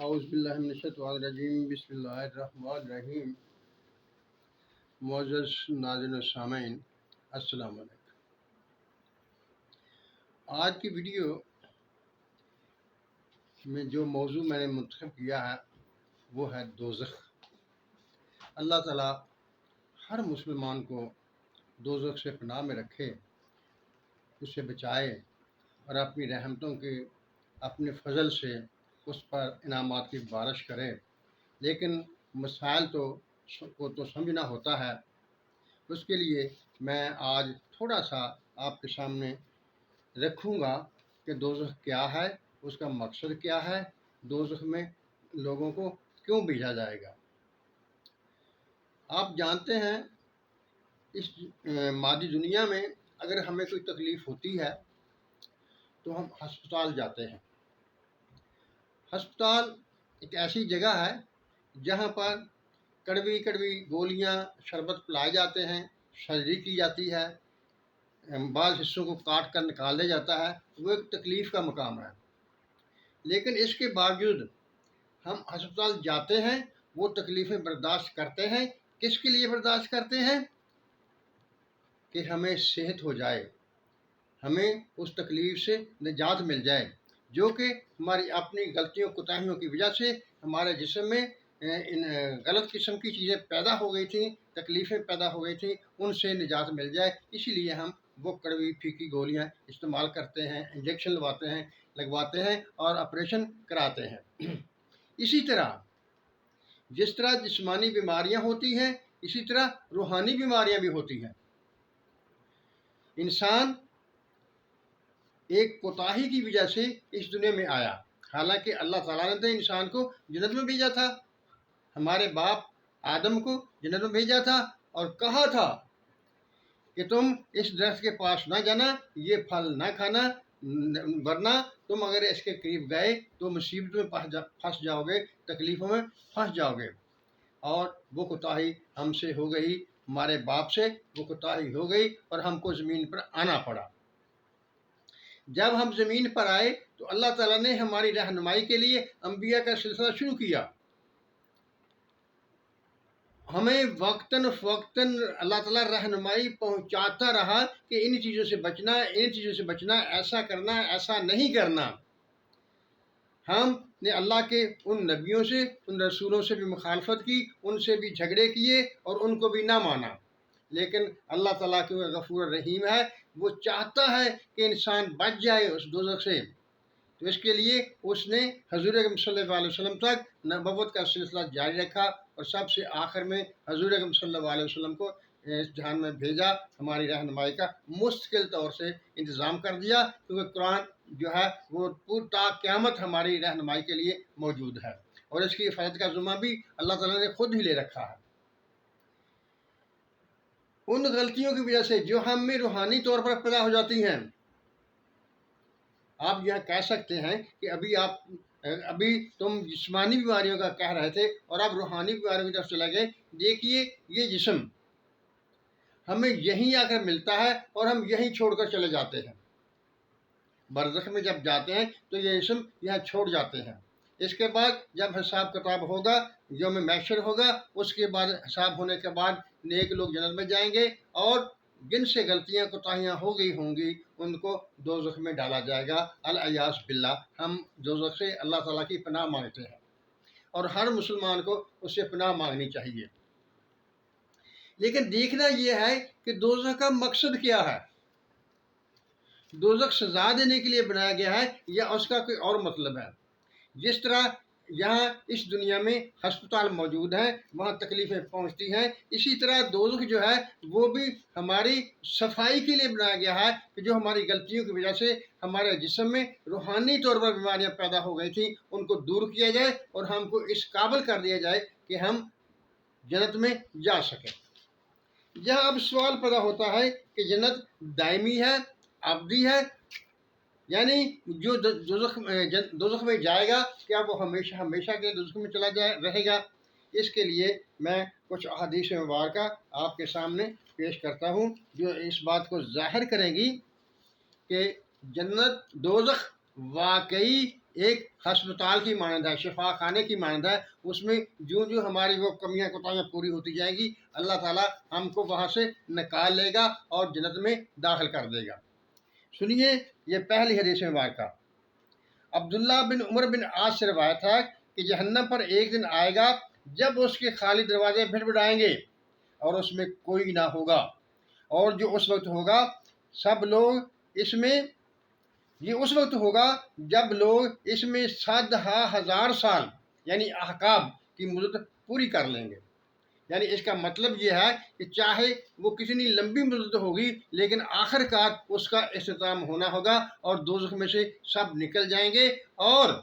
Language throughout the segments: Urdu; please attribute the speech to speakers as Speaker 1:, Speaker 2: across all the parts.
Speaker 1: اعوذ باللہ من الشیطان الرجیم، بسم اللہ الرحمن الرحیم۔ معزز ناظرین و سامعین، السلام علیکم۔ آج کی ویڈیو میں جو موضوع میں نے منتخب کیا ہے وہ ہے دوزخ۔ اللہ تعالیٰ ہر مسلمان کو دوزخ سے پناہ میں رکھے، اسے بچائے اور اپنی رحمتوں کے اپنے فضل سے اس پر انعامات کی بارش کرے۔ لیکن مسائل کو تو سمجھنا ہوتا ہے۔ اس کے لیے میں آج تھوڑا سا آپ کے سامنے رکھوں گا کہ دوزخ کیا ہے، اس کا مقصد کیا ہے، دوزخ میں لوگوں کو کیوں بھیجا جائے گا۔ آپ جانتے ہیں اس مادی دنیا میں اگر ہمیں کوئی تکلیف ہوتی ہے تو ہم ہسپتال جاتے ہیں۔ ہسپتال ایک ایسی جگہ ہے جہاں پر کڑوی کڑوی گولیاں شربت پلائے جاتے ہیں، سرجری کی جاتی ہے، بعض حصوں کو کاٹ کر نکال دیا جاتا ہے۔ وہ ایک تکلیف کا مقام ہے، لیکن اس کے باوجود ہم ہسپتال جاتے ہیں، وہ تکلیفیں برداشت کرتے ہیں۔ کس کے لیے برداشت کرتے ہیں؟ کہ ہمیں صحت ہو جائے، ہمیں اس تکلیف سے نجات مل جائے، جو کہ ہماری اپنی غلطیوں کوتاہیوں کی وجہ سے ہمارے جسم میں غلط قسم کی چیزیں پیدا ہو گئی تھیں، تکلیفیں پیدا ہو گئی تھیں، ان سے نجات مل جائے۔ اسی لیے ہم وہ کڑوی پھیکی گولیاں استعمال کرتے ہیں، انجیکشن لگواتے ہیں اور آپریشن کراتے ہیں۔ اسی طرح جس طرح جسمانی بیماریاں ہوتی ہیں، اسی طرح روحانی بیماریاں بھی ہوتی ہیں۔ انسان ایک کوتاہی کی وجہ سے اس دنیا میں آیا، حالانکہ اللہ تعالیٰ نے تو انسان کو جنت میں بھیجا تھا، ہمارے باپ آدم کو جنت میں بھیجا تھا اور کہا تھا کہ تم اس درخت کے پاس نہ جانا، یہ پھل نہ کھانا، ورنہ تم اگر اس کے قریب گئے تو مصیبتوں میں پھنس جاؤ گے، تکلیفوں میں پھنس جاؤ گے۔ اور وہ کوتاہی ہم سے ہو گئی، ہمارے باپ سے وہ کوتاہی ہو گئی اور ہم کو زمین پر آنا پڑا۔ جب ہم زمین پر آئے تو اللہ تعالیٰ نے ہماری رہنمائی کے لیے انبیاء کا سلسلہ شروع کیا۔ ہمیں وقتاً فوقتاً اللہ تعالیٰ رہنمائی پہنچاتا رہا کہ ان چیزوں سے بچنا، ان چیزوں سے بچنا، ایسا کرنا، ایسا نہیں کرنا۔ ہم نے اللہ کے ان نبیوں سے، ان رسولوں سے بھی مخالفت کی، ان سے بھی جھگڑے کیے اور ان کو بھی نہ مانا۔ لیکن اللہ تعالیٰ کے غفور رحیم ہے، وہ چاہتا ہے کہ انسان بچ جائے اس دوزخ سے، تو اس کے لیے اس نے حضور اکرم صلی اللہ علیہ وسلم تک نبوت کا سلسلہ جاری رکھا اور سب سے آخر میں حضور اکرم صلی اللہ علیہ وسلم کو اس جہان میں بھیجا، ہماری رہنمائی کا مستقل طور سے انتظام کر دیا، کیونکہ قرآن جو ہے وہ تا قیامت ہماری رہنمائی کے لیے موجود ہے اور اس کی حفاظت کا ذمہ بھی اللہ تعالیٰ نے خود ہی لے رکھا ہے۔ ان غلطیوں کی وجہ سے جو ہم میں روحانی طور پر پیدا ہو جاتی ہیں، آپ یہاں کہہ سکتے ہیں کہ ابھی تم جسمانی بیماریوں کا کہہ رہے تھے اور اب روحانی بیماریوں کی طرف چلے گئے۔ دیکھیے، یہ جسم ہمیں یہیں آ کر ملتا ہے اور ہم یہیں چھوڑ کر چلے جاتے ہیں۔ برزخ میں جب جاتے ہیں تو یہ جسم یہاں چھوڑ جاتے ہیں۔ اس کے بعد جب حساب کتاب ہوگا، یوم محشر ہوگا، اس کے بعد حساب ہونے کے بعد نیک لوگ جنت میں جائیں گے اور جن سے غلطیاں کوتاہیاں ہو گئی ہوں گی ان کو دوزخ میں ڈالا جائے گا۔ العیاذ باللہ، ہم دوزخ سے اللہ تعالیٰ کی پناہ مانگتے ہیں اور ہر مسلمان کو اس سے پناہ مانگنی چاہیے۔ لیکن دیکھنا یہ ہے کہ دوزخ کا مقصد کیا ہے۔ دوزخ سزا دینے کے لیے بنایا گیا ہے یا اس کا کوئی اور مطلب ہے؟ جس طرح یہاں اس دنیا میں ہسپتال موجود ہیں، وہاں تکلیفیں پہنچتی ہیں، اسی طرح دوزخ جو ہے وہ بھی ہماری صفائی کے لیے بنایا گیا ہے کہ جو ہماری غلطیوں کی وجہ سے ہمارے جسم میں روحانی طور پر بیماریاں پیدا ہو گئی تھیں، ان کو دور کیا جائے اور ہم کو اس قابل کر دیا جائے کہ ہم جنت میں جا سکیں۔ یہاں اب سوال پیدا ہوتا ہے کہ جنت دائمی ہے، ابدی ہے، یعنی جو دوزخ میں جائے گا کیا وہ ہمیشہ ہمیشہ کے دوزخ میں چلا رہے گا؟ اس کے لیے میں کچھ احادیث مبارکہ آپ کے سامنے پیش کرتا ہوں جو اس بات کو ظاہر کریں گی کہ جنت دوزخ واقعی ایک ہسپتال کی مانند ہے، شفا خانے کی مانند ہے۔ اس میں جو جو ہماری وہ کمیاں کوتاہیاں پوری ہوتی جائیں گی، اللہ تعالیٰ ہم کو وہاں سے نکال لے گا اور جنت میں داخل کر دے گا۔ سنیے یہ پہلی حدیث مبارکہ، عبداللہ بن عمر بن عاص سے روایت ہے کہ جہنم پر ایک دن آئے گا جب اس کے خالی دروازے بھٹبھٹائیں گے اور اس میں کوئی نہ ہوگا، اور جو اس وقت ہوگا سب لوگ اس میں یہ اس وقت ہوگا جب لوگ اس میں 100,000 سال یعنی احقاب کی مدت پوری کر لیں گے۔ یعنی اس کا مطلب یہ ہے کہ چاہے وہ کتنی لمبی مدت ہوگی لیکن آخر کار اس کا اختتام ہونا ہوگا اور دوزخ میں سے سب نکل جائیں گے اور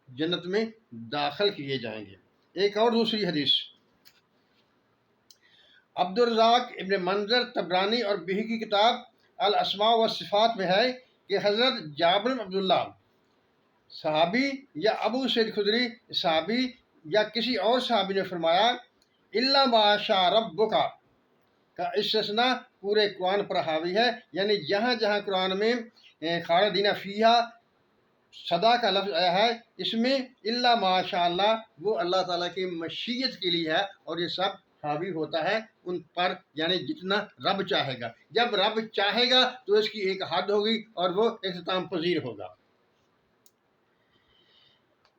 Speaker 1: جنت میں داخل کیے جائیں گے۔ ایک اور دوسری حدیث عبدالرزاق ابن منظر طبرانی اور بہقی کی کتاب الاسماء والصفات میں ہے کہ حضرت جابر بن عبداللہ صحابی یا ابو سعید خدری صحابی یا کسی اور صحابی نے فرمایا الا ما شاء ربک کا استثناء پورے قرآن پر حاوی ہے، یعنی جہاں جہاں قرآن میں خالدین فیہا صدا کا لفظ آیا ہے اس میں الا ما شاء اللہ وہ اللہ تعالیٰ کی مشیت کے لیے ہے اور یہ سب حاوی ہوتا ہے ان پر، یعنی جتنا رب چاہے گا۔ جب رب چاہے گا تو اس کی ایک حد ہوگی اور وہ اختتام پذیر ہوگا۔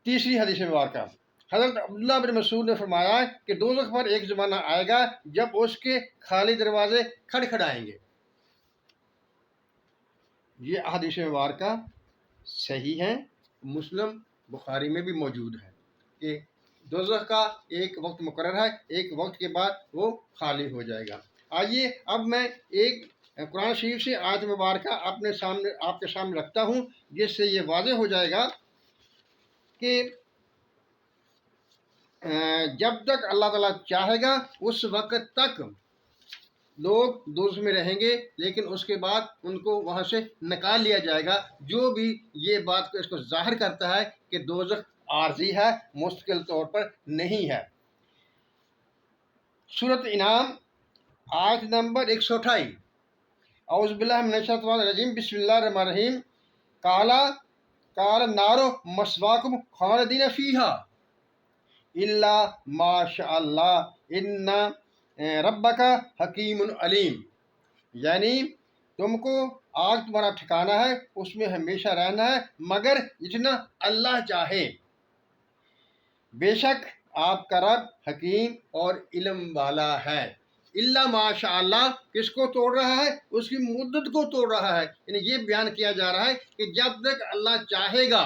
Speaker 1: تیسری حدیث مبارکہ، حضرت عبداللہ بن مسعود نے فرمایا کہ دوزخ پر ایک زمانہ آئے گا جب اس کے خالی دروازے کھڑکھڑائیں گے۔ یہ حدیث مبارکہ صحیح ہیں، مسلم بخاری میں بھی موجود ہے کہ دوزخ کا ایک وقت مقرر ہے، ایک وقت کے بعد وہ خالی ہو جائے گا۔ آئیے اب میں ایک قرآن شریف سے آیت مبارکہ آپ کے سامنے رکھتا ہوں جس سے یہ واضح ہو جائے گا کہ جب تک اللہ تعالیٰ چاہے گا اس وقت تک لوگ دوزخ میں رہیں گے، لیکن اس کے بعد ان کو وہاں سے نکال لیا جائے گا۔ جو بھی یہ بات کو اس کو ظاہر کرتا ہے کہ دوزخ عارضی ہے، مستقل طور پر نہیں ہے۔ سورۃ انعام آیت نمبر 128، اعوذ باللہ من الشیطان الرجیم، بسم اللہ الرحمن الرحیم، قال النار مثواکم خالدین فیہا الا ما شاء اللہ ان ربک حکیم علیم، یعنی تم کو آگ تمہارا ٹھکانہ ہے، اس میں ہمیشہ رہنا ہے مگر جتنا اللہ چاہے، بے شک آپ کا رب حکیم اور علم والا ہے۔ الا ما شاء اللہ کس کو توڑ رہا ہے؟ اس کی مدت کو توڑ رہا ہے، یعنی یہ بیان کیا جا رہا ہے کہ جب تک اللہ چاہے گا،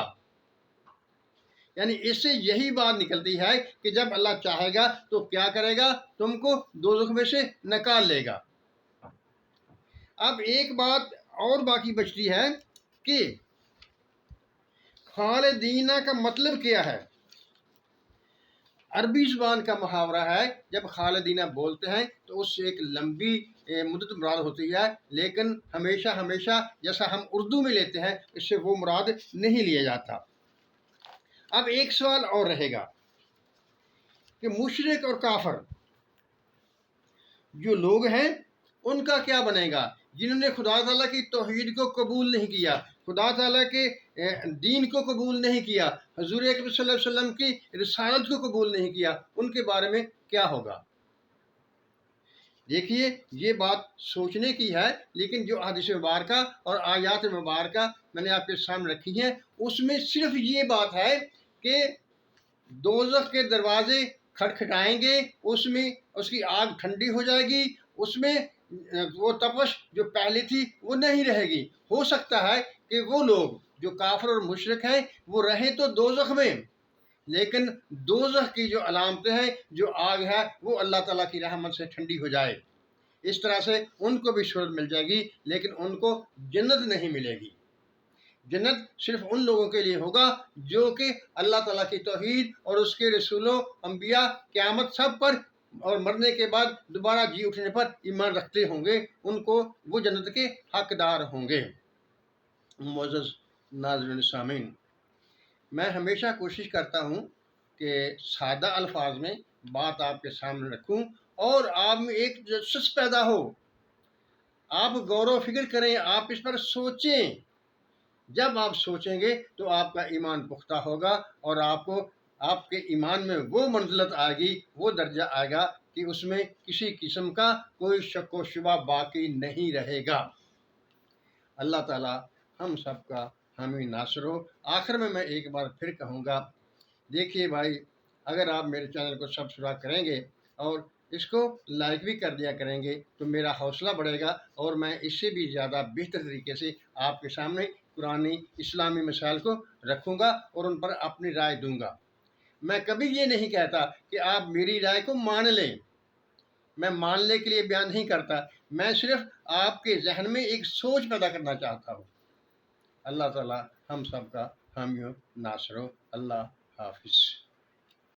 Speaker 1: یعنی اس سے یہی بات نکلتی ہے کہ جب اللہ چاہے گا تو کیا کرے گا؟ تم کو دوزخ میں سے نکال لے گا۔ اب ایک بات اور باقی بچتی ہے کہ خالدینہ کا مطلب کیا ہے؟ عربی زبان کا محاورہ ہے، جب خالدینہ بولتے ہیں تو اس سے ایک لمبی مدت مراد ہوتی ہے، لیکن ہمیشہ ہمیشہ جیسا ہم اردو میں لیتے ہیں اس سے وہ مراد نہیں لیا جاتا۔ اب ایک سوال اور رہے گا کہ مشرک اور کافر جو لوگ ہیں ان کا کیا بنے گا؟ جنہوں نے خدا تعالیٰ کی توحید کو قبول نہیں کیا، خدا تعالیٰ کے دین کو قبول نہیں کیا، حضور اکرم صلی اللہ علیہ وسلم کی رسالت کو قبول نہیں کیا، ان کے بارے میں کیا ہوگا؟ دیکھیے یہ بات سوچنے کی ہے، لیکن جو حدیث مبارکہ اور آیات مبارکہ میں نے آپ کے سامنے رکھی ہیں اس میں صرف یہ بات ہے کہ دوزخ کے دروازے کھٹکھٹائیں گے، اس میں اس کی آگ ٹھنڈی ہو جائے گی، اس میں وہ تپش جو پہلی تھی وہ نہیں رہے گی۔ ہو سکتا ہے کہ وہ لوگ جو کافر اور مشرک ہیں وہ رہیں تو دوزخ میں، لیکن دوزخ کی جو علامتیں ہیں، جو آگ ہے، وہ اللہ تعالیٰ کی رحمت سے ٹھنڈی ہو جائے، اس طرح سے ان کو بھی شہرت مل جائے گی، لیکن ان کو جنت نہیں ملے گی۔ جنت صرف ان لوگوں کے لیے ہوگا جو کہ اللہ تعالیٰ کی توحید اور اس کے رسولوں، انبیاء، قیامت سب پر اور مرنے کے بعد دوبارہ جی اٹھنے پر ایمان رکھتے ہوں گے، ان کو وہ جنت کے حقدار ہوں گے۔ معزز ناظرین سامعین، میں ہمیشہ کوشش کرتا ہوں کہ سادہ الفاظ میں بات آپ کے سامنے رکھوں اور آپ میں ایک تجسس پیدا ہو، آپ غور و فکر کریں، آپ اس پر سوچیں، جب آپ سوچیں گے تو آپ کا ایمان پختہ ہوگا اور آپ کو آپ کے ایمان میں وہ منزلت آئے گی، وہ درجہ آئے گا کہ اس میں کسی قسم کا کوئی شک و شبہ باقی نہیں رہے گا۔ اللہ تعالی ہم سب کا حامی ناصر ہو۔ آخر میں ایک بار پھر کہوں گا، دیکھیے بھائی، اگر آپ میرے چینل کو سبسکرائب کریں گے اور اس کو لائک بھی کر دیا کریں گے تو میرا حوصلہ بڑھے گا اور میں اس سے بھی زیادہ بہتر طریقے سے آپ کے سامنے قرآنی اسلامی مسائل کو رکھوں گا اور ان پر اپنی رائے دوں گا۔ میں کبھی یہ نہیں کہتا کہ آپ میری رائے کو مان لیں، میں ماننے کے لیے بیان نہیں کرتا، میں صرف آپ کے ذہن میں ایک سوچ پیدا کرنا چاہتا ہوں۔ اللہ تعالی ہم سب کا حامی و ناصر ہو۔ اللہ حافظ۔